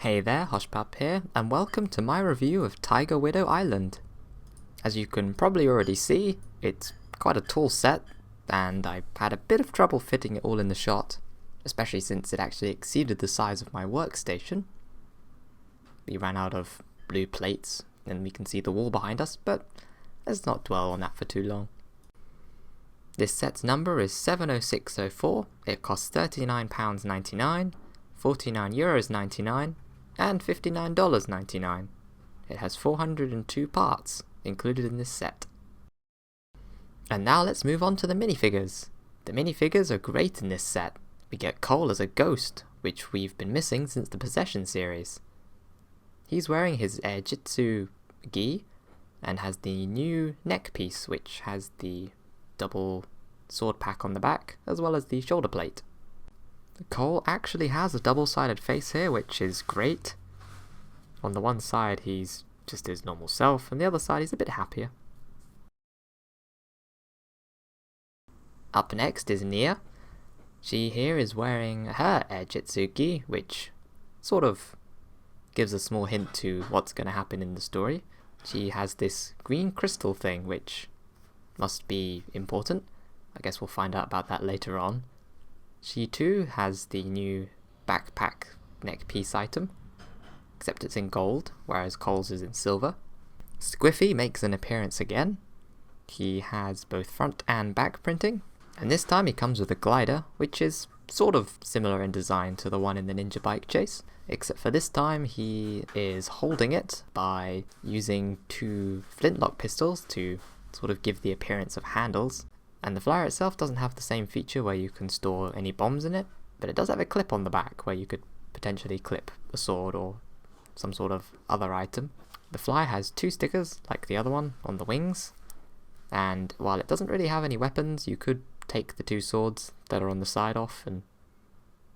Hey there, Hushpap here, and welcome to my review of Tiger Widow Island. As you can probably already see, it's quite a tall set, and I had a bit of trouble fitting it all in the shot, especially since it actually exceeded the size of my workstation. We ran out of blue plates, and we can see the wall behind us, but let's not dwell on that for too long. This set's number is 70604, it costs £39.99, €49.99, and $59.99. It has 402 parts included in this set. And now let's move on to the minifigures. The minifigures are great in this set. We get Cole as a ghost, which we've been missing since the Possession series. He's wearing his Jitsu gi and has the new neck piece, which has the double sword pack on the back, as well as the shoulder plate. Cole actually has a double-sided face here, which is great. On the one side he's just his normal self, and the other side he's a bit happier. Up next is Nia. She here is wearing her Jitsu gi, which sort of gives a small hint to what's going to happen in the story. She has this green crystal thing, which must be important. I guess we'll find out about that later on. She too has the new backpack neck piece item, except it's in gold, whereas Cole's is in silver. Squiffy makes an appearance again. He has both front and back printing, and this time he comes with a glider, which is sort of similar in design to the one in the Ninja Bike Chase, except for this time he is holding it by using two flintlock pistols to sort of give the appearance of handles. And the flyer itself doesn't have the same feature where you can store any bombs in it, but it does have a clip on the back where you could potentially clip a sword or some sort of other item. The fly has two stickers, like the other one, on the wings, and while it doesn't really have any weapons, you could take the two swords that are on the side off and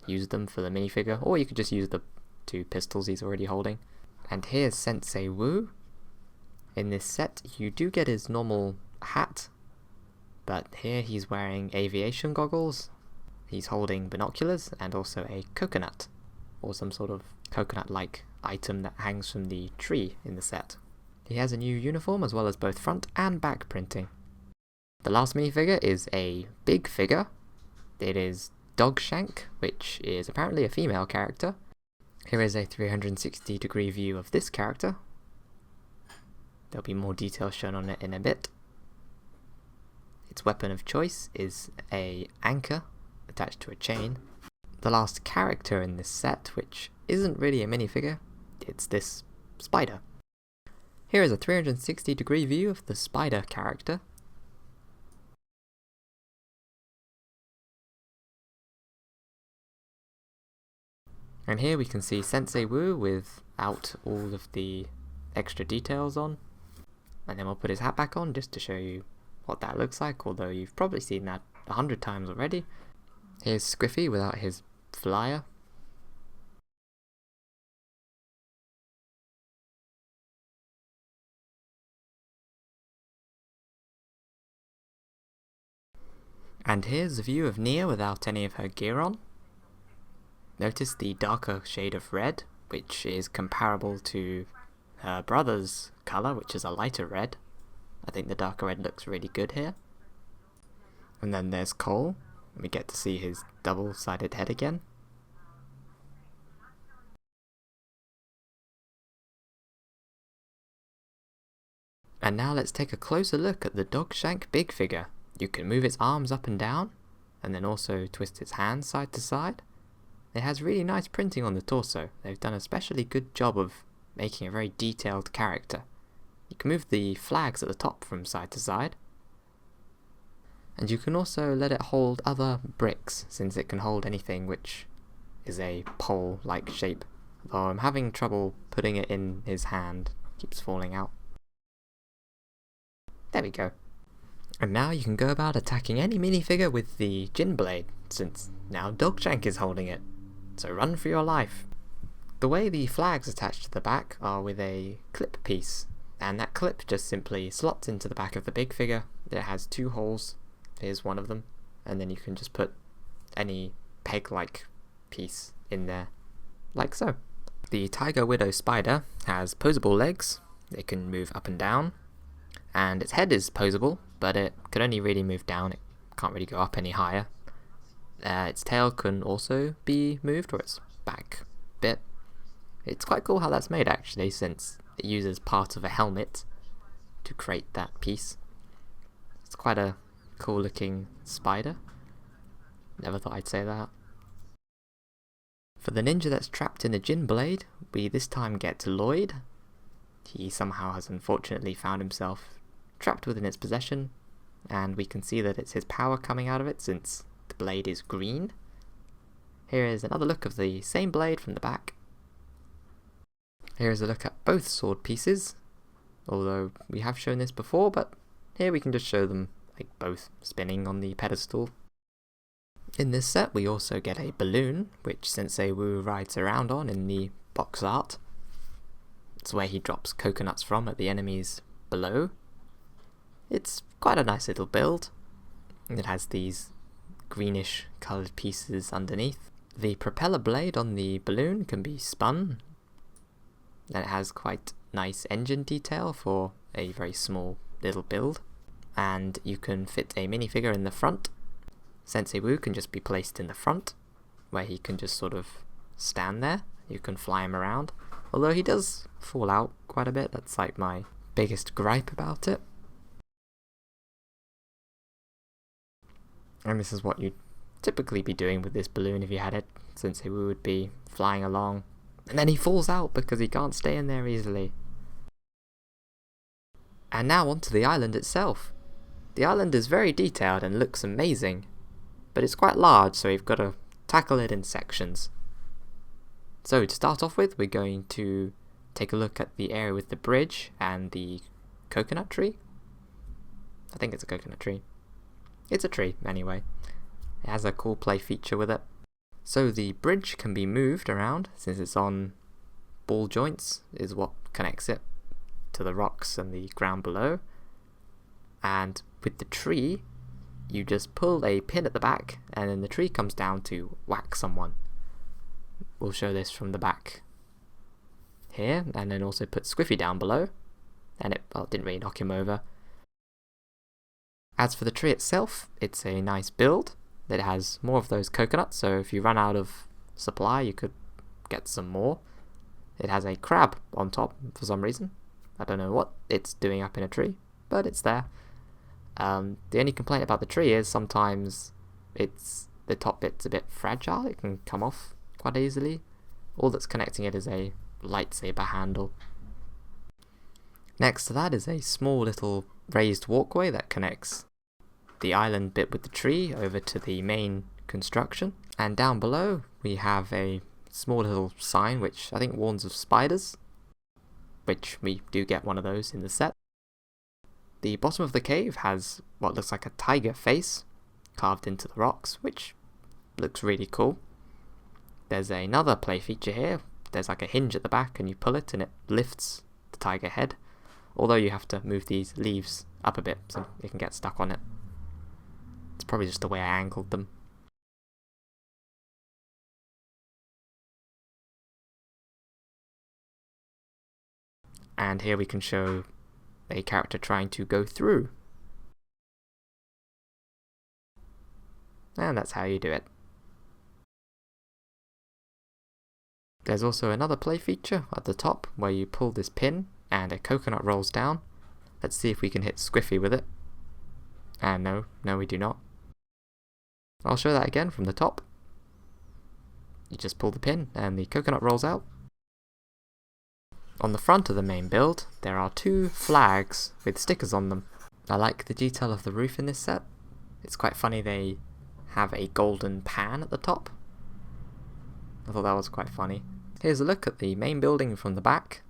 use them for the minifigure, or you could just use the two pistols he's already holding. And here's Sensei Wu. In this set, you do get his normal hat, but here he's wearing aviation goggles, he's holding binoculars, and also a coconut, or some sort of coconut-like item that hangs from the tree in the set. He has a new uniform as well as both front and back printing. The last minifigure is a big figure. It is Dogshank, which is apparently a female character. Here is a 360-degree view of this character. There'll be more details shown on it in a bit. Its weapon of choice is an anchor attached to a chain. The last character in this set, which isn't really a minifigure, it's this spider. Here is a 360-degree view of the spider character. And here we can see Sensei Wu without all of the extra details on. And then we'll put his hat back on just to show you what that looks like, although you've probably seen that 100 times already. Here's Squiffy without his flyer. And here's a view of Nia without any of her gear on. Notice the darker shade of red, which is comparable to her brother's colour, which is a lighter red. I think the darker red looks really good here. And then there's Cole. We get to see his double-sided head again. And now let's take a closer look at the Dogshank big figure. You can move its arms up and down, and then also twist its hands side to side. It has really nice printing on the torso. They've done a especially good job of making a very detailed character. You can move the flags at the top from side to side. And you can also let it hold other bricks, since it can hold anything which is a pole-like shape. Though I'm having trouble putting it in his hand. It keeps falling out. There we go. And now you can go about attacking any minifigure with the Jin Blade, since now Dogshank is holding it. So run for your life. The way the flags attached to the back are with a clip piece, and that clip just simply slots into the back of the big figure. It has two holes, here's one of them, and then you can just put any peg-like piece in there, like so. The Tiger Widow spider has posable legs, it can move up and down, and its head is posable, but it can only really move down, it can't really go up any higher. Its tail can also be moved, or its back bit. It's quite cool how that's made actually, since it uses part of a helmet to create that piece. It's quite a cool looking spider. Never thought I'd say that. For the ninja that's trapped in the Jin blade, we this time get Lloyd. He somehow has unfortunately found himself trapped within its possession, and we can see that it's his power coming out of it since the blade is green. Here is another look of the same blade from the back. Here is a look at both sword pieces, although we have shown this before, but here we can just show them like both spinning on the pedestal. In this set we also get a balloon, which Sensei Wu rides around on in the box art. It's where he drops coconuts from at the enemies below. It's quite a nice little build. It has these greenish coloured pieces underneath. The propeller blade on the balloon can be spun, and it has quite nice engine detail for a very small little build. And you can fit a minifigure in the front. Sensei Wu can just be placed in the front, where he can just sort of stand there. You can fly him around, although he does fall out quite a bit. That's like my biggest gripe about it. And this is what you'd typically be doing with this balloon if you had it. Sensei Wu would be flying along, and then he falls out because he can't stay in there easily. And now onto the island itself. The island is very detailed and looks amazing, but it's quite large, so you've got to tackle it in sections. So to start off with, we're going to take a look at the area with the bridge and the coconut tree. I think it's a coconut tree. It's a tree, anyway. It has a cool play feature with it. So the bridge can be moved around, since it's on ball joints, is what connects it to the rocks and the ground below. And with the tree, you just pull a pin at the back, and then the tree comes down to whack someone. We'll show this from the back here, and then also put Squiffy down below, and it didn't really knock him over. As for the tree itself, it's a nice build. It has more of those coconuts, so if you run out of supply you could get some more. It has a crab on top for some reason. I don't know what it's doing up in a tree, but it's there. The only complaint about the tree is sometimes the top bit's a bit fragile, it can come off quite easily. All that's connecting it is a lightsaber handle. Next to that is a small little raised walkway that connects the island bit with the tree over to the main construction. And down below we have a small little sign which I think warns of spiders, which we do get one of those in the set. The bottom of the cave has what looks like a tiger face carved into the rocks, which looks really cool. There's another play feature here. There's like a hinge at the back and you pull it and it lifts the tiger head, although you have to move these leaves up a bit so you can get stuck on it. It's probably just the way I angled them. And here we can show a character trying to go through. And that's how you do it. There's also another play feature at the top where you pull this pin and a coconut rolls down. Let's see if we can hit Squiffy with it. And no, we do not. I'll show that again from the top. You just pull the pin and the coconut rolls out. On the front of the main build, there are two flags with stickers on them. I like the detail of the roof in this set. It's quite funny they have a golden pan at the top. I thought that was quite funny. Here's a look at the main building from the back.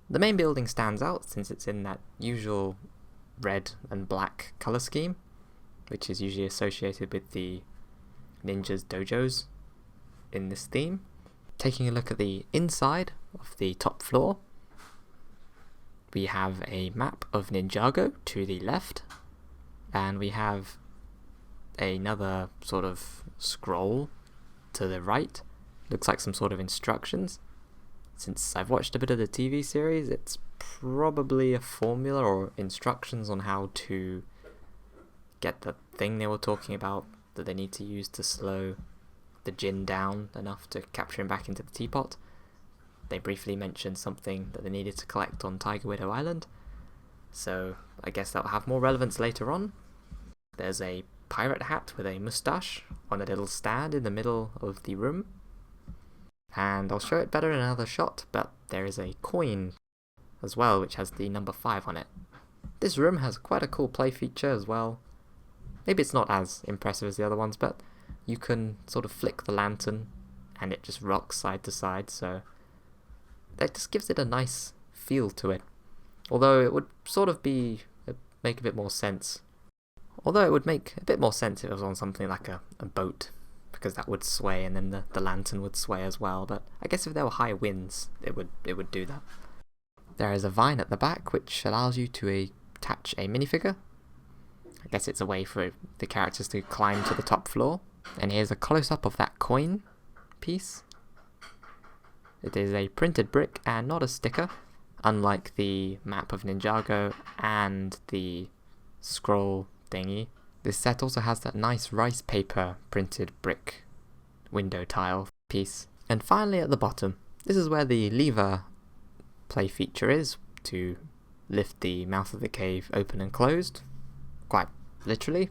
The main building stands out since it's in that usual red and black colour scheme, which is usually associated with the ninjas' dojos in this theme. Taking a look at the inside of the top floor, we have a map of Ninjago to the left, and we have another sort of scroll to the right. Looks like some sort of instructions. since I've watched a bit of the TV series, it's probably a formula or instructions on how to get the thing they were talking about that they need to use to slow the djinn down enough to capture him back into the teapot. They briefly mentioned something that they needed to collect on Tiger Widow Island, so I guess that'll have more relevance later on. There's a pirate hat with a moustache on a little stand in the middle of the room, and I'll show it better in another shot, but there is a coin as well which has the number 5 on it. This room has quite a cool play feature as well. Maybe it's not as impressive as the other ones, but you can sort of flick the lantern and it just rocks side to side, so that just gives it a nice feel to it. Although it would sort of make a bit more sense. Although it would make a bit more sense if it was on something like a boat, because that would sway and then the lantern would sway as well, but I guess if there were high winds it would do that. There is a vine at the back which allows you to attach a minifigure. I guess it's a way for the characters to climb to the top floor. And here's a close-up of that coin piece. It is a printed brick and not a sticker, unlike the map of Ninjago and the scroll thingy. This set also has that nice rice paper printed brick window tile piece. And finally at the bottom, this is where the lever play feature is, to lift the mouth of the cave open and closed, quite literally,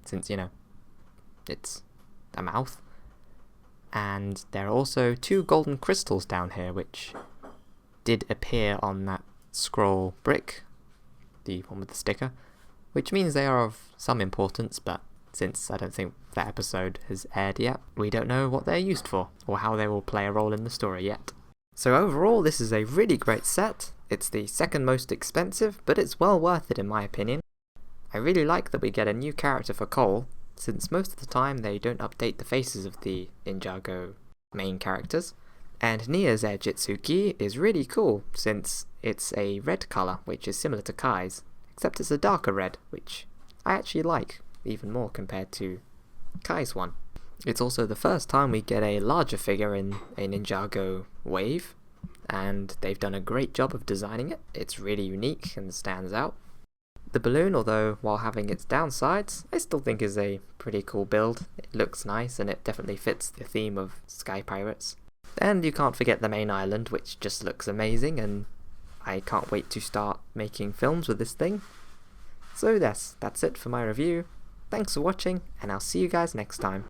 since, you know, it's a mouth. And there are also 2 golden crystals down here which did appear on that scroll brick, the one with the sticker, which means they are of some importance, but since I don't think that episode has aired yet, we don't know what they're used for or how they will play a role in the story yet. So overall, this is a really great set. It's the second most expensive, but it's well worth it in my opinion. I really like that we get a new character for Cole, since most of the time they don't update the faces of the Ninjago main characters. And Nia's Ejitsuki is really cool, since it's a red colour, which is similar to Kai's, except it's a darker red, which I actually like even more compared to Kai's one. It's also the first time we get a larger figure in a Ninjago wave, and they've done a great job of designing it. It's really unique and stands out. The balloon, although while having its downsides, I still think is a pretty cool build. It looks nice and it definitely fits the theme of Sky Pirates. And you can't forget the main island, which just looks amazing, and I can't wait to start making films with this thing. So that's it for my review. Thanks for watching, and I'll see you guys next time.